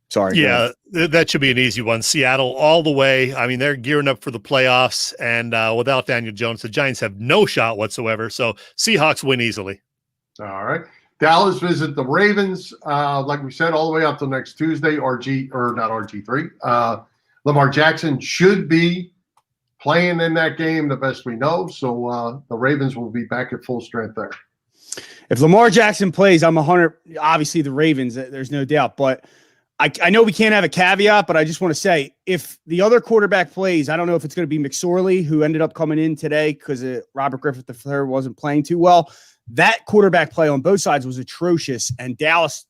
Sorry. Yeah, that should be an easy one. Seattle all the way. I mean, they're gearing up for the playoffs, and without Daniel Jones, the Giants have no shot whatsoever. So Seahawks win easily. All right. Dallas visit the Ravens, like we said, all the way up till next Tuesday. Lamar Jackson should be playing in that game, the best we know. So the Ravens will be back at full strength there. If Lamar Jackson plays, I'm 100. Obviously, the Ravens, there's no doubt. But I know we can't have a caveat, but I just want to say, if the other quarterback plays, I don't know if it's going to be McSorley, who ended up coming in today because Robert Griffith III wasn't playing too well. That quarterback play on both sides was atrocious, and Dallas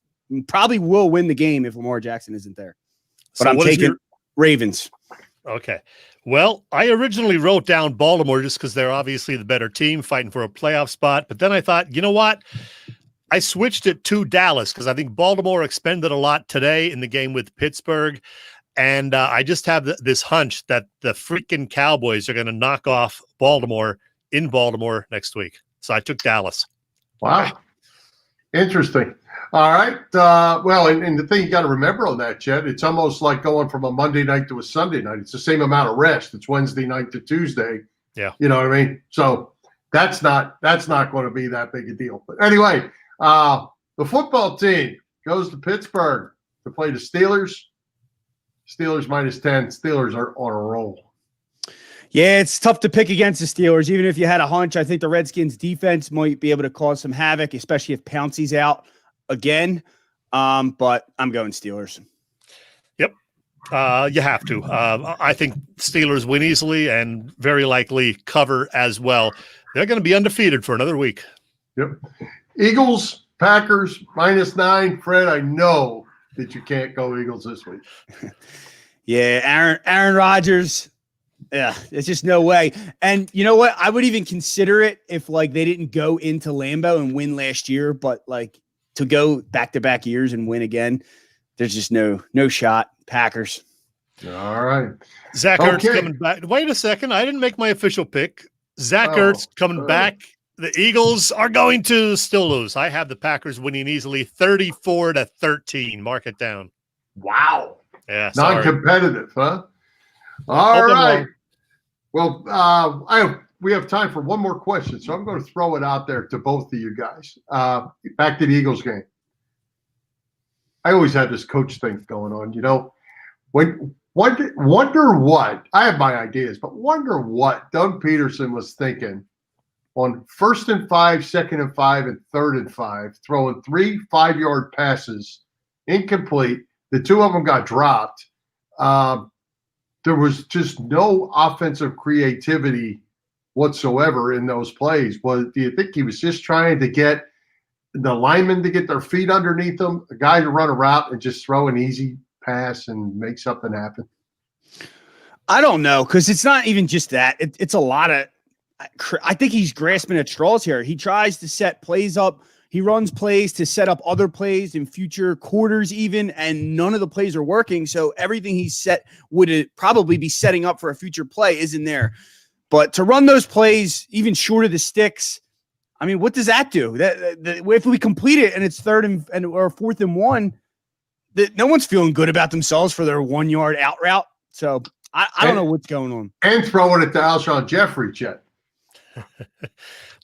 probably will win the game if Lamar Jackson isn't there. But so I'm taking Ravens. Okay. Well, I originally wrote down Baltimore just because they're obviously the better team fighting for a playoff spot. But then I thought, you know what? I switched it to Dallas because I think Baltimore expended a lot today in the game with Pittsburgh. And I just have this hunch that the freaking Cowboys are going to knock off Baltimore in Baltimore next week. So I took Dallas. Wow. Interesting. All right. Well, and the thing you got to remember on that, Chet, it's almost like going from a Monday night to a Sunday night. It's the same amount of rest. It's Wednesday night to Tuesday. Yeah. You know what I mean? So that's not going to be that big a deal. But anyway, the football team goes to Pittsburgh to play the Steelers. Steelers -10. Steelers are on a roll. Yeah, it's tough to pick against the Steelers. Even if you had a hunch, I think the Redskins defense might be able to cause some havoc, especially if Pouncey's out again. But I'm going Steelers. Yep. You have to. I think Steelers win easily and very likely cover as well. They're going to be undefeated for another week. Yep. Eagles, Packers, -9. Fred, I know that you can't go Eagles this week. Yeah, Aaron Rodgers. Yeah, there's just no way. And you know what? I would even consider it if like they didn't go into Lambeau and win last year, but like to go back-to-back years and win again, there's just no shot. Packers. All right. Zach Ertz coming back. Wait a second. I didn't make my official pick. Zach Ertz coming back. The Eagles are going to still lose. I have the Packers winning easily 34-13. Mark it down. Wow. Yeah. Sorry. Non-competitive, huh? All right. Well, we have time for one more question, so I'm going to throw it out there to both of you guys. Back to the Eagles game. I always have this coach thing going on, you know. Wonder what – I have my ideas, but wonder what Doug Peterson was thinking on 1st and 5, 2nd and 5, and 3rd and 5, throwing 3 5-yard passes, incomplete. The 2 of them got dropped. There was just no offensive creativity whatsoever in those plays. Do you think he was just trying to get the linemen to get their feet underneath them, a guy to run a route and just throw an easy pass and make something happen? I don't know, because it's not even just that. It's a lot of – I think he's grasping at straws here. He tries to set plays up. He runs plays to set up other plays in future quarters even, and none of the plays are working. So everything he's set would probably be setting up for a future play isn't there. But to run those plays even short of the sticks, I mean, what does that do? If we complete it and it's 3rd and or 4th and 1, no one's feeling good about themselves for their 1-yard out route. So I don't know what's going on. And throwing it to Alshon Jeffrey, Chet.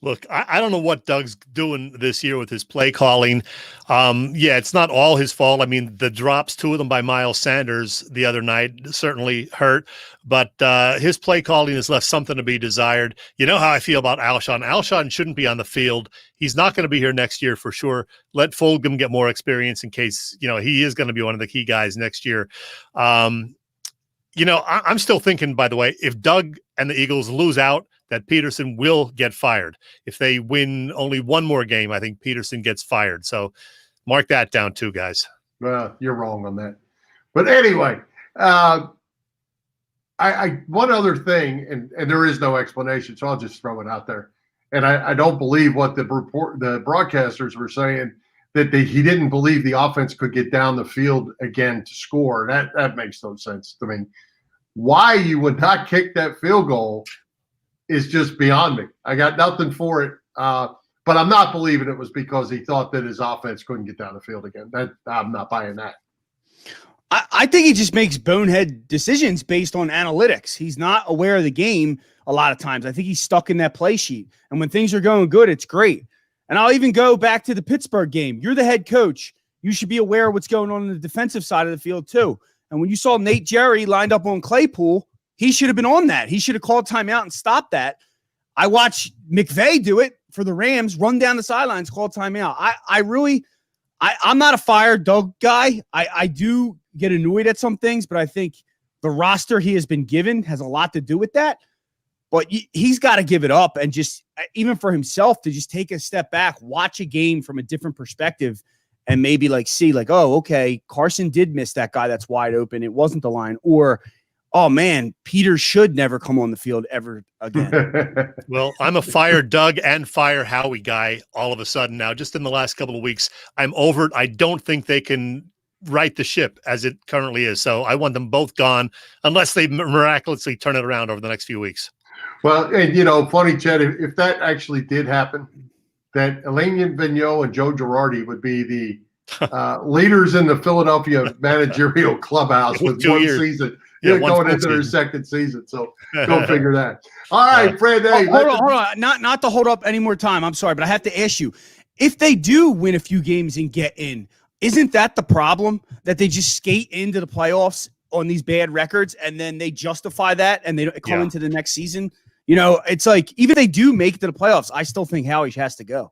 Look, I don't know what Doug's doing this year with his play calling. Yeah, it's not all his fault. I mean, the drops, 2 of them by Miles Sanders the other night, certainly hurt. But his play calling has left something to be desired. You know how I feel about Alshon. Alshon shouldn't be on the field. He's not going to be here next year for sure. Let Fulgham get more experience in case, you know, he is going to be one of the key guys next year. You know, I'm still thinking, by the way, if Doug and the Eagles lose out, that Peterson will get fired. If they win only one more game, I think Peterson gets fired. So mark that down too, guys. Well, you're wrong on that. But anyway, I one other thing, and there is no explanation, so I'll just throw it out there. And I don't believe what the broadcasters were saying, that he didn't believe the offense could get down the field again to score. That makes no sense to me. Why you would not kick that field goal is just beyond me. I got nothing for it. But I'm not believing it was because he thought that his offense couldn't get down the field again. I'm not buying that. I think he just makes bonehead decisions based on analytics. He's not aware of the game a lot of times. I think he's stuck in that play sheet. And when things are going good, it's great. And I'll even go back to the Pittsburgh game. You're the head coach. You should be aware of what's going on the defensive side of the field too. And when you saw Nate Jerry lined up on Claypool, he should have been on that. He should have called timeout and stopped that. I watched McVay do it for the Rams, run down the sidelines, call timeout. I'm not a fire Doug guy. I do get annoyed at some things, but I think the roster he has been given has a lot to do with that. But he's got to give it up and just, even for himself, to just take a step back, watch a game from a different perspective, and maybe see, oh, okay, Carson did miss that guy that's wide open. It wasn't the line. Or, oh, man, Peter should never come on the field ever again. Well, I'm a fire Doug and fire Howie guy all of a sudden now. Just in the last couple of weeks, I'm over it. I don't think they can right the ship as it currently is. So I want them both gone unless they miraculously turn it around over the next few weeks. Well, and, funny, Chet, if that actually did happen, that Elaine Vigneault and Joe Girardi would be the leaders in the Philadelphia managerial clubhouse with 1 season. Yeah, going into their second season. So go figure that. All right, Fred. Hey, hold on. Not to hold up any more time. I'm sorry, but I have to ask you, if they do win a few games and get in, isn't that the problem, that they just skate into the playoffs on these bad records and then they justify that and they come into the next season? You know, it's like, even if they do make it to the playoffs, I still think Howie has to go.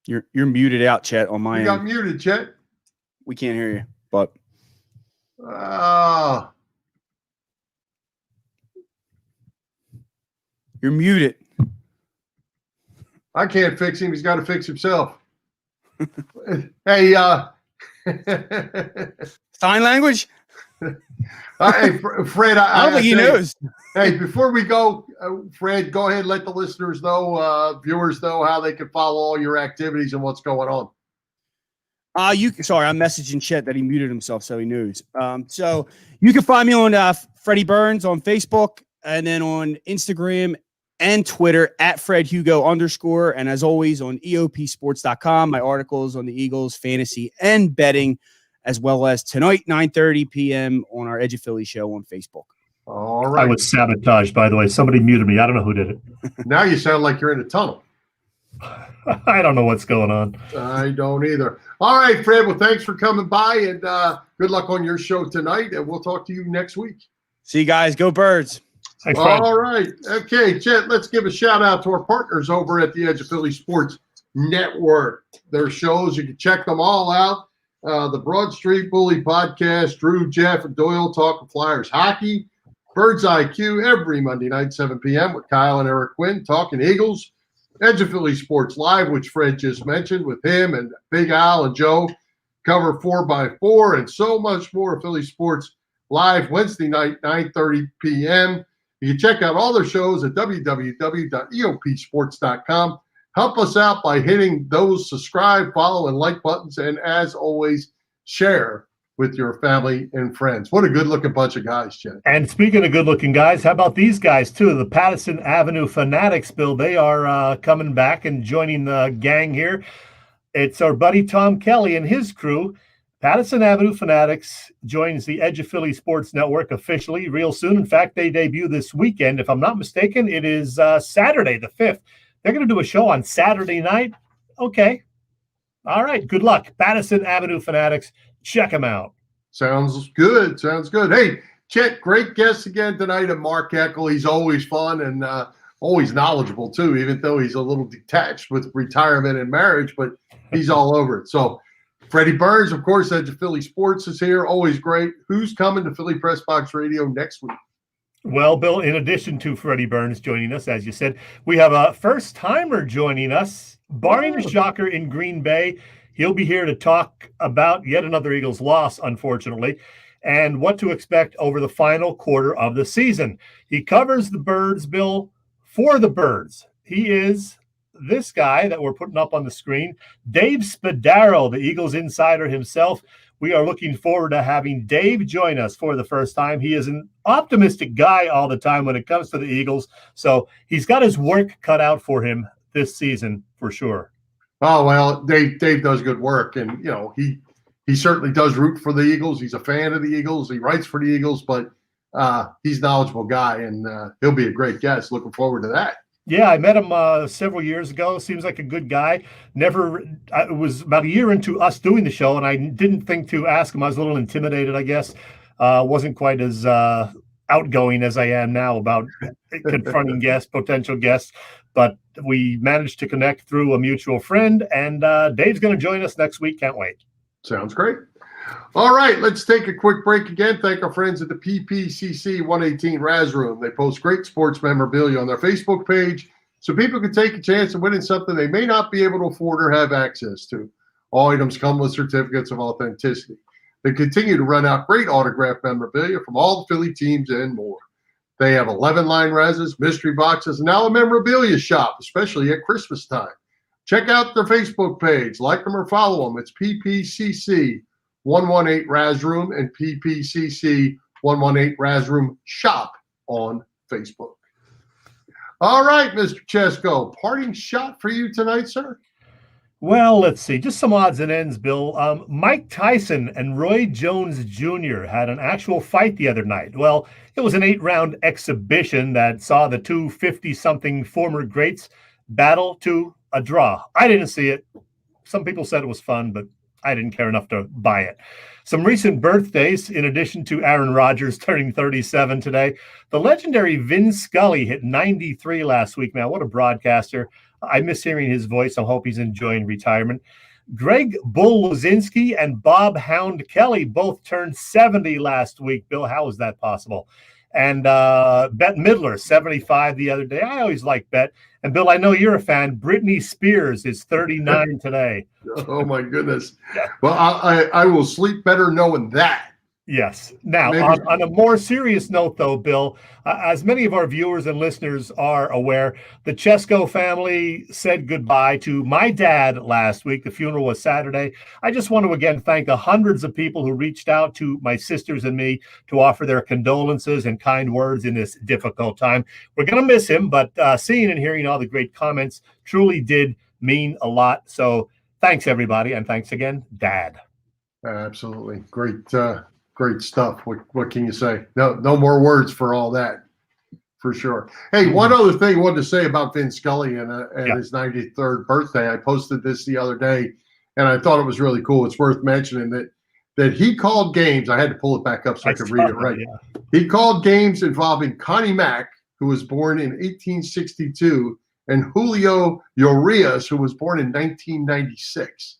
You're muted out, Chet, on my You end. got muted, Chet. We can't hear you, but you're muted. I can't fix him. He's got to fix himself. Hey, Sign language? hey, Fred. I don't think he knows. Hey, before we go, Fred, go ahead and let the listeners know, viewers know how they can follow all your activities and what's going on. Sorry, I'm messaging Chet that he muted himself, so he knows. So you can find me on Freddy Burns on Facebook, and then on Instagram and Twitter at FredHugo_. And as always, on EOPsports.com, my articles on the Eagles, fantasy, and betting, as well as tonight, 9:30 p.m. on our Edge of Philly show on Facebook. All right. I was sabotaged, by the way. Somebody muted me. I don't know who did it. Now you sound like you're in a tunnel. I don't know what's going on. I don't either. All right, Fred. Well, thanks for coming by, and good luck on your show tonight, and we'll talk to you next week. See you guys. Go Birds. Thanks, Fred. All right. Okay, Chet, let's give a shout out to our partners over at the Edge of Philly Sports Network. Their shows, you can check them all out. The Broad Street Bully Podcast, Drew, Jeff, and Doyle talking Flyers hockey. Birds IQ every Monday night, 7 p.m. with Kyle and Eric Quinn talking Eagles. Edge of Philly Sports Live, which Fred just mentioned, with him and Big Al and Joe. Cover 4x4 and so much more. Philly Sports Live Wednesday night, 9:30 p.m. You can check out all their shows at www.eopsports.com. Help us out by hitting those subscribe, follow, and like buttons. And as always, share with your family and friends. What a good-looking bunch of guys, Jen. And speaking of good-looking guys, how about these guys, too? The Patterson Avenue Fanatics, Bill. They are coming back and joining the gang here. It's our buddy Tom Kelly and his crew. Patterson Avenue Fanatics joins the Edge of Philly Sports Network officially real soon. In fact, they debut this weekend. If I'm not mistaken, it is Saturday the 5th. They're going to do a show on Saturday night. Okay. All right. Good luck. Patterson Avenue Fanatics. Check them out. Sounds good. Sounds good. Hey, Chet, great guest again tonight. And Mark Eckel. He's always fun and always knowledgeable, too, even though he's a little detached with retirement and marriage, but he's all over it. So, Freddie Burns, of course, Edge of Philly Sports is here. Always great. Who's coming to Philly Pressbox Radio next week? Well, Bill, in addition to Freddie Burns joining us, as you said, we have a first-timer joining us, barring a shocker in Green Bay. He'll be here to talk about yet another Eagles loss, unfortunately, and what to expect over the final quarter of the season. He covers the Birds, Bill, for the Birds. He is this guy that we're putting up on the screen, Dave Spadaro, the Eagles insider himself. We are looking forward to having Dave join us for the first time. He is an optimistic guy all the time when it comes to the Eagles, so he's got his work cut out for him this season for sure. Oh, well, Dave does good work, and, you know, he certainly does root for the Eagles. He's a fan of the Eagles. He writes for the Eagles, but he's a knowledgeable guy, and he'll be a great guest. Looking forward to that. Yeah, I met him several years ago. Seems like a good guy. It was about a year into us doing the show, and I didn't think to ask him. I was a little intimidated, I guess. Wasn't quite as outgoing as I am now about confronting potential guests. But we managed to connect through a mutual friend, and Dave's going to join us next week. Can't wait. Sounds great. All right, let's take a quick break again. Thank our friends at the PPCC 118 Raz Room. They post great sports memorabilia on their Facebook page so people can take a chance of winning something they may not be able to afford or have access to. All items come with certificates of authenticity. They continue to run out great autographed memorabilia from all the Philly teams and more. They have 11-line Razes, mystery boxes, and now a memorabilia shop, especially at Christmas time. Check out their Facebook page. Like them or follow them. It's PPCC 118 Raz Room and PPCC 118 Raz Room Shop on Facebook. All right, Mr. Chesko, parting shot for you tonight, sir? Well, let's see. Just some odds and ends, Bill. Mike Tyson and Roy Jones Jr. had an actual fight the other night. Well, it was an 8-round exhibition that saw the two 50-something former greats battle to a draw. I didn't see it. Some people said it was fun, but I didn't care enough to buy it. Some recent birthdays, in addition to Aaron Rodgers turning 37 today, the legendary Vin Scully hit 93 last week. Man, what a broadcaster. I miss hearing his voice. I hope he's enjoying retirement. Greg Bull Lozinski and Bob Hound Kelly both turned 70 last week. Bill, how is that possible? And Bette Midler, 75 the other day. I always like Bette. And Bill, I know you're a fan. Britney Spears is 39 today. Oh, my goodness. Well, I will sleep better knowing that. Yes. Now, Maybe. on a more serious note, though, Bill, as many of our viewers and listeners are aware, the Chesko family said goodbye to my dad last week. The funeral was Saturday. I just want to again thank the hundreds of people who reached out to my sisters and me to offer their condolences and kind words in this difficult time. We're going to miss him, but seeing and hearing all the great comments truly did mean a lot. So thanks, everybody, and thanks again, Dad. Absolutely. Great stuff. What can you say? No more words for all that, for sure. Hey, one other thing I wanted to say about Vin Scully and his 93rd birthday. I posted this the other day, and I thought it was really cool. It's worth mentioning that he called games. I had to pull it back up so I could read it right. Yeah. He called games involving Connie Mack, who was born in 1862, and Julio Urias, who was born in 1996.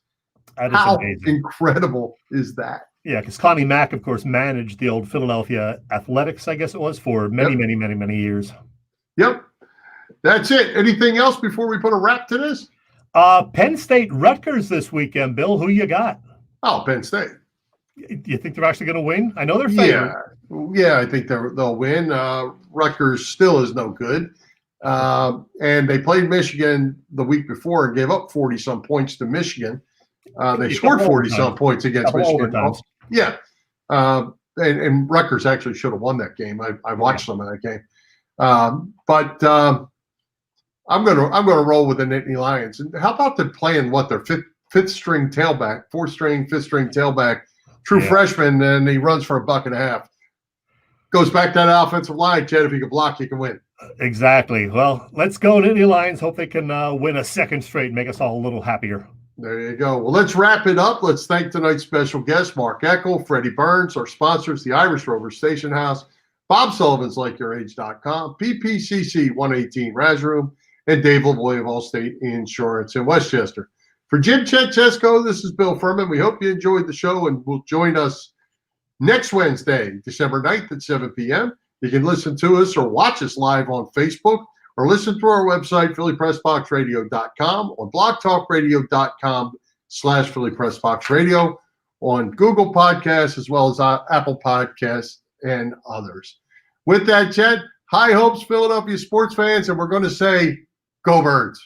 How amazing. Incredible is that? Yeah, because Connie Mack, of course, managed the old Philadelphia Athletics, I guess it was, for many years. Yep. That's it. Anything else before we put a wrap to this? Penn State Rutgers this weekend, Bill. Who you got? Oh, Penn State. You think they're actually going to win? I know they're favored. Yeah, I think they'll win. Rutgers still is no good. And they played Michigan the week before and gave up 40-some points to Michigan. They scored 40-some points against Michigan. Yeah. And Rutgers actually should have won that game. I watched some of that game. But I'm gonna roll with the Nittany Lions. And how about them playing their fifth string tailback, fifth string tailback, true freshman, and he runs for $1.50. Goes back to that offensive line, Chet. If you can block, you can win. Exactly. Well, let's go Nittany Lions. Hope they can win a second straight and make us all a little happier. There you go. Well, let's wrap it up. Let's thank tonight's special guests, Mark Eckel, Freddie Burns, our sponsors, the Irish Rover Station House, Bob Sullivan's LikeYourAge.com, PPCC 118 Raz Room, and Dave LaVoy of Allstate Insurance in Westchester. For Jim Chet Chesko, this is Bill Furman. We hope you enjoyed the show and will join us next Wednesday, December 9th at 7 p.m. You can listen to us or watch us live on Facebook, or listen to our website, PhillyPressboxRadio.com, on blogtalkradio.com/PhillyPressboxRadio, on Google Podcasts, as well as Apple Podcasts and others. With that, Chet, high hopes, Philadelphia sports fans, and we're going to say, go Birds.